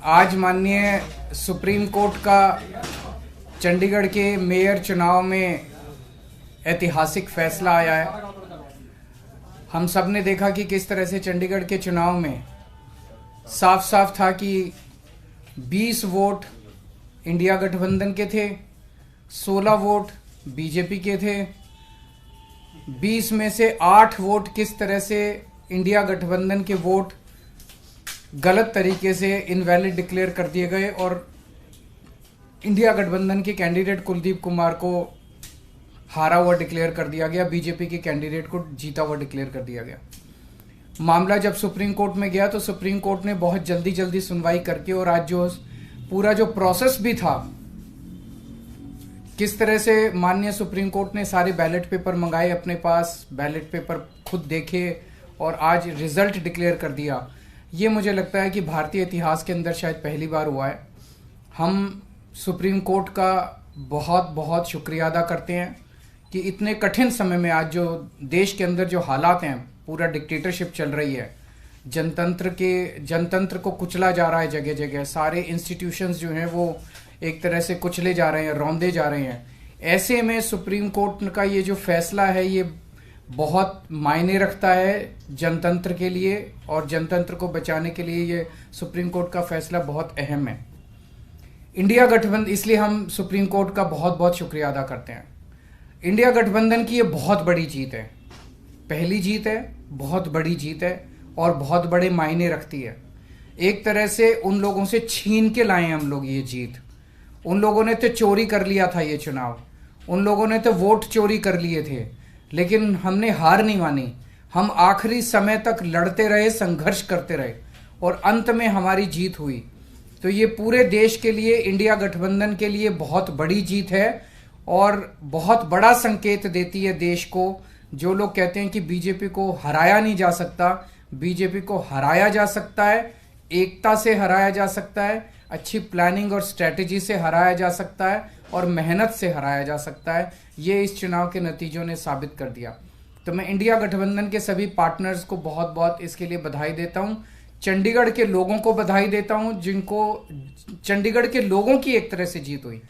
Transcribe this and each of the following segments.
आज माननीय supreme court का चंडीगढ़ के मेयर चुनाव में ऐतिहासिक फैसला आया है। हम सब ने देखा कि किस तरह से चंडीगढ़ के चुनाव में साफ साफ था कि 20 वोट इंडिया गठबंधन के थे, 16 वोट बीजेपी के थे। 20 में से 8 वोट किस तरह से इंडिया गठबंधन के वोट गलत तरीके से इनवैलिड डिक्लेयर कर दिए गए और इंडिया गठबंधन के कैंडिडेट कुलदीप कुमार को हारा हुआ डिक्लेयर कर दिया गया, बीजेपी के कैंडिडेट को जीता हुआ डिक्लेयर कर दिया गया। मामला जब सुप्रीम कोर्ट में गया तो सुप्रीम कोर्ट ने बहुत जल्दी सुनवाई करके और आज जो पूरा जो प्रोसेस भी था, किस तरह से माननीय सुप्रीम कोर्ट ने सारे बैलेट पेपर मंगाए अपने पास, बैलेट पेपर खुद देखे और आज रिजल्ट डिक्लेयर कर दिया। ये मुझे लगता है कि भारतीय इतिहास के अंदर शायद पहली बार हुआ है। हम सुप्रीम कोर्ट का बहुत बहुत शुक्रिया अदा करते हैं कि इतने कठिन समय में आज जो देश के अंदर जो हालात हैं, पूरा डिक्टेटरशिप चल रही है, जनतंत्र को कुचला जा रहा है जगह जगह, सारे इंस्टीट्यूशंस जो हैं वो एक तरह से कुचले जा रहे हैं, रौंदे जा रहे हैं। ऐसे में सुप्रीम कोर्ट का ये जो फैसला है ये बहुत मायने रखता है जनतंत्र के लिए और जनतंत्र को बचाने के लिए ये सुप्रीम कोर्ट का फैसला बहुत अहम है। इंडिया गठबंधन, इसलिए हम सुप्रीम कोर्ट का बहुत बहुत शुक्रिया अदा करते हैं। इंडिया गठबंधन की ये बहुत बड़ी जीत है, पहली जीत है, बहुत बड़ी जीत है और बहुत बड़े मायने रखती है। एक तरह से उन लोगों से छीन के लाए हम लोग ये जीत। उन लोगों ने तो चोरी कर लिया था ये चुनाव, उन लोगों ने तो वोट चोरी कर लिए थे, लेकिन हमने हार नहीं मानी। हम आखिरी समय तक लड़ते रहे, संघर्ष करते रहे और अंत में हमारी जीत हुई। तो ये पूरे देश के लिए, इंडिया गठबंधन के लिए बहुत बड़ी जीत है और बहुत बड़ा संकेत देती है देश को। जो लोग कहते हैं कि बीजेपी को हराया नहीं जा सकता, बीजेपी को हराया जा सकता है, एकता से हराया जा सकता है, अच्छी प्लानिंग और स्ट्रेटेजी से हराया जा सकता है और मेहनत से हराया जा सकता है। ये इस चुनाव के नतीजों ने साबित कर दिया। तो मैं इंडिया गठबंधन के सभी पार्टनर्स को बहुत बहुत इसके लिए बधाई देता हूं। चंडीगढ़ के लोगों को बधाई देता हूं, जिनको चंडीगढ़ के लोगों की एक तरह से जीत हुई।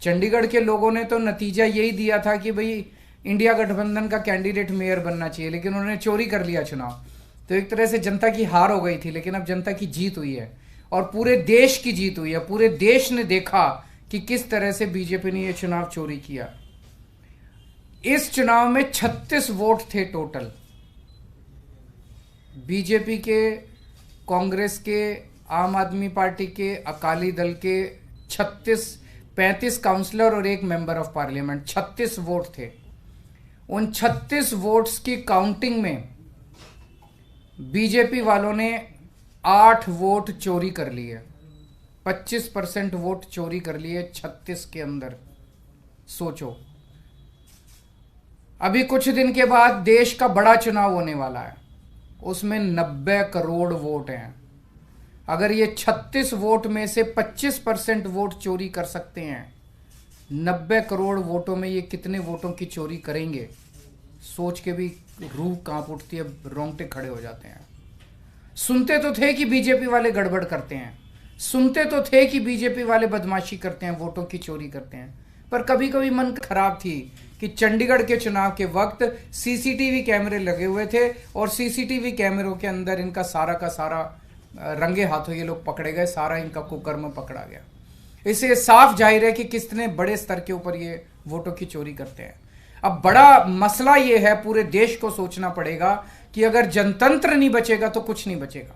चंडीगढ़ के लोगों ने तो नतीजा यही दिया था कि भाई इंडिया गठबंधन का कैंडिडेट मेयर बनना चाहिए, लेकिन उन्होंने चोरी कर लिया चुनाव। तो एक तरह से जनता की हार हो गई थी, लेकिन अब जनता की जीत हुई है और पूरे देश की जीत हुई है। पूरे देश ने देखा कि किस तरह से बीजेपी ने यह चुनाव चोरी किया। इस चुनाव में 36 वोट थे टोटल, बीजेपी के, कांग्रेस के, आम आदमी पार्टी के, अकाली दल के 35 काउंसलर और एक मेंबर ऑफ पार्लियामेंट, 36 वोट थे। उन 36 वोट्स की काउंटिंग में बीजेपी वालों ने 8 वोट चोरी कर लिए, 25% वोट चोरी कर लिए 36 के अंदर। सोचो, अभी कुछ दिन के बाद देश का बड़ा चुनाव होने वाला है, उसमें 90 करोड़ वोट हैं। अगर ये 36 वोट में से 25% वोट चोरी कर सकते हैं, 90 करोड़ वोटों में ये कितने वोटों की चोरी करेंगे, सोच के भी रूह कांप उठती है, रोंगटे खड़े हो जाते हैं। सुनते तो थे कि बीजेपी वाले गड़बड़ करते हैं, सुनते तो थे कि बीजेपी वाले बदमाशी करते हैं, वोटों की चोरी करते हैं, पर कभी कभी मन खराब थी कि चंडीगढ़ के चुनाव के वक्त सीसीटीवी कैमरे लगे हुए थे और सीसीटीवी कैमरों के अंदर इनका सारा का सारा रंगे हाथों ये लोग पकड़े गए, सारा इनका कुकर्म पकड़ा गया। इससे साफ जाहिर है कि कितने बड़े स्तर के ऊपर ये वोटों की चोरी करते हैं। अब बड़ा मसला ये है, पूरे देश को सोचना पड़ेगा कि अगर जनतंत्र नहीं बचेगा तो कुछ नहीं बचेगा।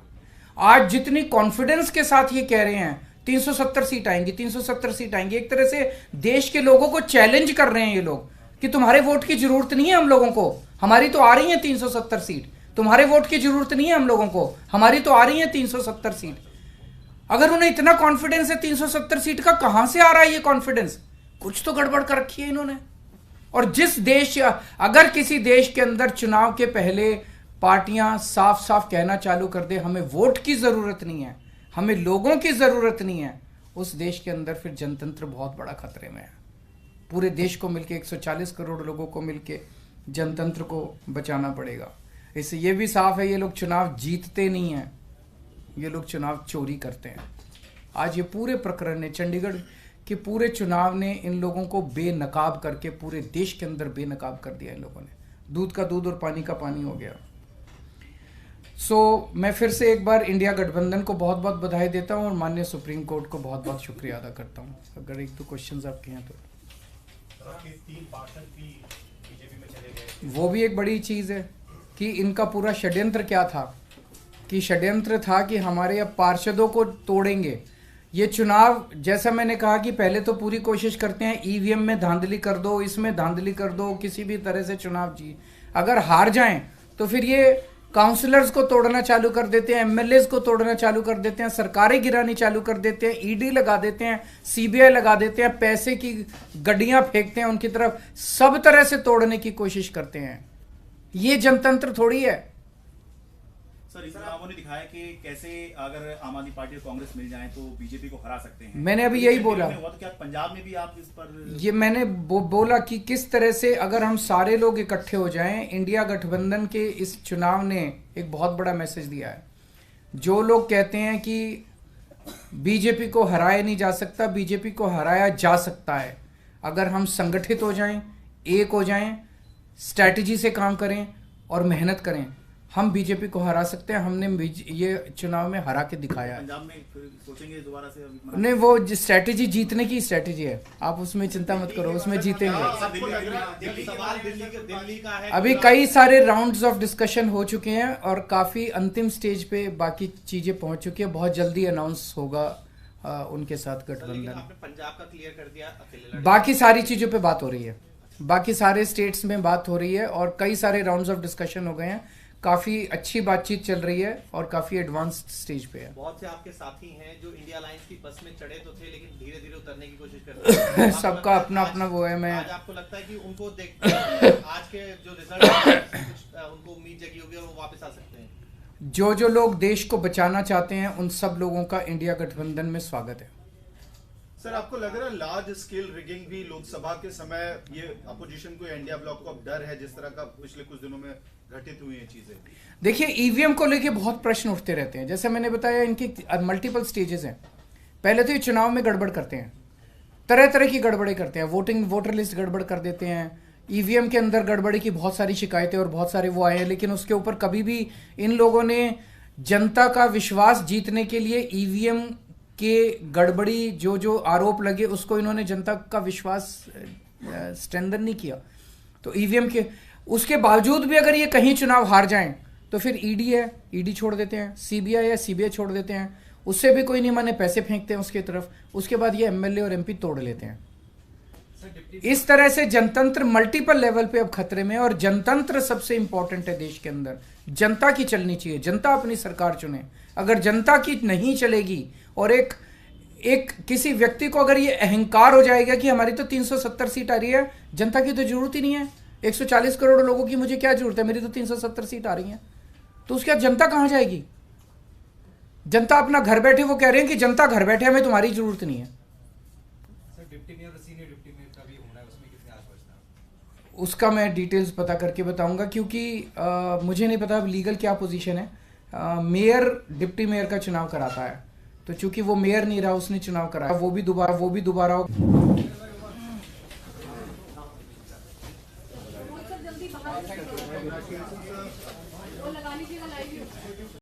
आज जितनी कॉन्फिडेंस के साथ ये कह रहे हैं 370 सीट आएंगी, 370 सीट आएंगी, एक तरह से देश के लोगों को चैलेंज कर रहे हैं ये लोग कि तुम्हारे वोट की जरूरत नहीं है हम लोगों को, हमारी तो आ रही है 370 सीट। तुम्हारे वोट की जरूरत नहीं है हम लोगों को, हमारी तो आ रही है 370 सीट। अगर उन्हें इतना कॉन्फिडेंस है 370 सीट का, कहां से आ रहा है ये कॉन्फिडेंस? कुछ तो गड़बड़ कर रखी है इन्होंने। और जिस देश, अगर किसी देश के अंदर चुनाव के पहले पार्टियां साफ साफ कहना चालू कर दे हमें वोट की जरूरत नहीं है, हमें लोगों की जरूरत नहीं है, उस देश के अंदर फिर जनतंत्र बहुत बड़ा खतरे में है। पूरे देश को मिलके, 140 करोड़ लोगों को मिलके जनतंत्र को बचाना पड़ेगा। इससे ये भी साफ है ये लोग चुनाव जीतते नहीं हैं, ये लोग चुनाव चोरी करते हैं। आज ये पूरे प्रकरण ने, चंडीगढ़ के पूरे चुनाव ने इन लोगों को बेनकाब करके पूरे देश के अंदर बेनकाब कर दिया इन लोगों ने। दूध का दूध और पानी का पानी हो गया। मैं फिर से एक बार इंडिया गठबंधन को बहुत बहुत बधाई देता हूं और माननीय सुप्रीम कोर्ट को बहुत बहुत शुक्रिया अदा करता हूं। अगर एक दो क्वेश्चंस आपके हैं तो। 3 पार्षद भी बीजेपी में चले गए, वो भी एक बड़ी चीज है कि इनका पूरा षड्यंत्र क्या था, कि षड्यंत्र था कि हमारे अब पार्षदों को तोड़ेंगे। ये चुनाव, जैसा मैंने कहा कि पहले तो पूरी कोशिश करते हैं ईवीएम में धांधली कर दो, इसमें धांधली कर दो, किसी भी तरह से चुनाव जी, अगर हार जाएं तो फिर ये काउंसलर्स को तोड़ना चालू कर देते हैं, एमएलएस को तोड़ना चालू कर देते हैं, सरकारें गिरानी चालू कर देते हैं, ईडी लगा देते हैं, सीबीआई लगा देते हैं, पैसे की गड्डियां फेंकते हैं उनकी तरफ, सब तरह से तोड़ने की कोशिश करते हैं। ये जनतंत्र थोड़ी है। सर इस चुनावों ने दिखाया कि कैसे अगर आम आदमी पार्टी और कांग्रेस मिल जाए तो बीजेपी को हरा सकते हैं। मैंने अभी यही बोला, हुआ तो क्या पंजाब में भी आप इस पर ये मैंने बोला कि किस तरह से अगर हम सारे लोग इकट्ठे हो जाएं, इंडिया गठबंधन के इस चुनाव ने एक बहुत बड़ा मैसेज दिया है। जो लोग कहते हैं कि बीजेपी को हराया नहीं जा सकता, बीजेपी को हराया जा सकता है अगर हम संगठित हो जाएं, एक हो जाएं, स्ट्रैटेजी से काम करें और मेहनत करें, हम बीजेपी को हरा सकते हैं। हमने ये चुनाव में हरा के दिखाया है। पंजाब में फिर सोचेंगे दोबारा से? नहीं, वो स्ट्रैटेजी जीतने की स्ट्रैटेजी है, आप उसमें चिंता मत करो, उसमें जीतेंगे। अभी कई सारे राउंड्स ऑफ डिस्कशन हो चुके हैं और काफी अंतिम स्टेज पे बाकी चीजें पहुंच चुकी है। बहुत जल्दी अनाउंस होगा उनके साथ गठबंधन। आपने पंजाब का क्लियर कर दिया, अकेले बाकी सारी चीजों पे बात हो रही है, बाकी सारे स्टेट्स में बात हो रही है और कई सारे राउंड्स ऑफ डिस्कशन हो गए हैं। काफी अच्छी बातचीत चल रही है और काफी एडवांस्ड स्टेज पे है। बहुत से आपके साथी हैं जो इंडिया अलायंस की बस में चढ़े तो थे लेकिन धीरे धीरे उतरने की कोशिश कर रहे हैं। सबका अपना अपना वो है। मैं आज आपको लगता है कि उनको देख आज के जो रिजल्ट उनको उम्मीद जगी होगी और वो वापस आ सकते हैं? जो लोग देश को बचाना चाहते हैं उन सब लोगों का इंडिया गठबंधन में स्वागत है। सर आपको लग रहा है लार्ज स्केल रिगिंग भी लोकसभा के समय ये अपोजिशन को, इंडिया ब्लॉक को अब डर है, जिस तरह का पिछले कुछ दिनों में घटित हुई है चीजें? देखिए, ईवीएम को लेके बहुत प्रश्न उठते रहते हैं। जैसे मैंने बताया, इनकी मल्टीपल स्टेजेस हैं। पहले तो ये चुनाव में गड़बड़ करते हैं, तरह तरह की गड़बड़े करते हैं, वोटर लिस्ट गड़बड़ कर देते हैं, ईवीएम के अंदर गड़बड़ी की बहुत सारी शिकायतें और बहुत सारे वो आए हैं, लेकिन उसके ऊपर कभी भी इन लोगों ने जनता का विश्वास जीतने के लिए ईवीएम के गड़बड़ी जो आरोप लगे उसको इन्होंने जनता का विश्वास स्ट्रेंथन नहीं किया। तो ईवीएम के उसके बावजूद भी अगर ये कहीं चुनाव हार जाएं तो फिर ईडी है, ईडी छोड़ देते हैं, सीबीआई है, सीबीआई छोड़ देते हैं, उससे भी कोई नहीं माने पैसे फेंकते हैं उसके तरफ, उसके बाद ये एमएलए और एमपी तोड़ लेते हैं। इस तरह से जनतंत्र मल्टीपल लेवल पे अब खतरे में है और जनतंत्र सबसे इंपॉर्टेंट है देश के अंदर। जनता की चलनी चाहिए, जनता अपनी सरकार चुने। अगर जनता की नहीं चलेगी और एक किसी व्यक्ति को अगर ये अहंकार हो जाएगा कि हमारी तो 370 सीट आ रही है, जनता की तो जरूरत ही नहीं है, 140 करोड़ लोगों की मुझे क्या जरूरत है, मेरी तो 370 सीट आ रही है, तो उसके बाद जनता कहां जाएगी? जनता अपना घर बैठे, वो कह रहे हैं कि जनता घर बैठे, हमें तुम्हारी जरूरत नहीं है। उसका मैं डिटेल्स पता करके बताऊंगा, क्योंकि मुझे नहीं पता लीगल क्या पोजीशन है। मेयर डिप्टी मेयर का चुनाव कराता है, तो चूंकि वो मेयर नहीं रहा, उसने चुनाव कराया, वो भी दोबारा